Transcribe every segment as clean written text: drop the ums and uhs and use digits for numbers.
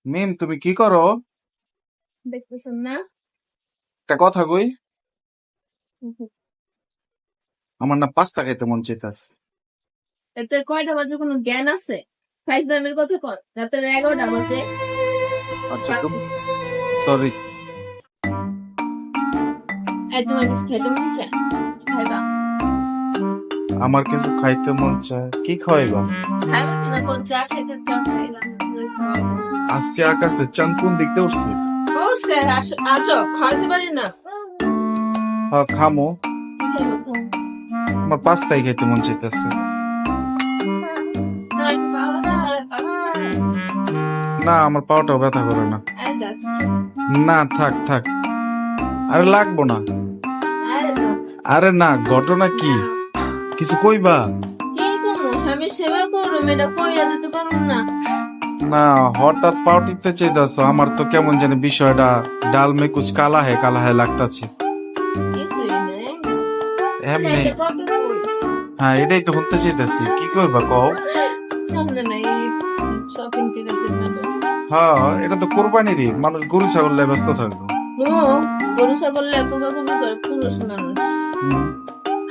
মিম, তুমি কি করো? দেখতেছেন না? একটা কথা কই, আমার না পাস্তা খাইতে মন চাইতাছে। এতে কয়টা বাজে কোনো জ্ঞান আছে? ফাইজলামের কথা কর। রাতের 11টা বাজে। আচ্ছা তুমি, সরি। এই তোমার কিছু খেতে মন চায়? খাইবা? আমার কিছু খাইতে মন চায়, কি খাইবা? খাইবা কিনা কোন চা খাইতে চাও খাইবা? আজকে আকাশে চাঁদ কোন দিক দিয়ে উঠছে? ও স্যার আছো খাইতে পারি না। হ্যাঁ খামো, কি খাইবা খাও? আমার পাস্তাই খাইতে মন চাইতাছে। না, একটু বাবা তাহলে খাও। না, আমার পাওটাও ব্যথা করে না। এই দেখ। না থাক থাক, আরে লাগবো না। আরে না। আরে না, ঘটনা কি? কিছু কইবা? কি কমো? স্বামীর সেবা করো, মেয়েটা কইরা দিতে পারুম না। না, হঠাৎ পাও টিপতে চাইতাছো, আমার তো কেমন জানি বিষয়টা ডাল মে কুছ কালা হে লাগতাছে। কিছুই নেই। এমনি, চাইতে কত কই? হ্যাঁ এটাই তো হতে চাইতাছি, কি কইবা কও? সামনে নাই শপিং টিকিট কিনবে। হ্যাঁ এটা তো কোরবানিরই, মানুষ গরু ছাগল নিয়ে ব্যস্ত থাকবো। গরু ছাগল কোকাকুকি করে পুরুষ মানুষ। হুম।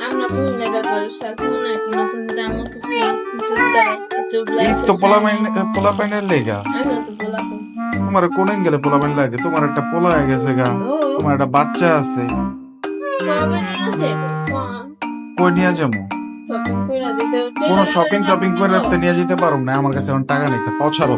আমরা মহিলারা করে সাথে মনে হয় নতুন জামা এই তো পোলাপাইনের লেগা। তোমার কোন গেলে পোলাপাইন লাগে? তোমার একটা পোলা হয়ে গেছে গা, তোমার একটা বাচ্চা আছে, কই নিয়ে যাবো? কোনো শপিং টপিং করে নিয়ে যেতে পারো না, আমার কাছে এখন টাকা নেই, পাও ছাড়ো।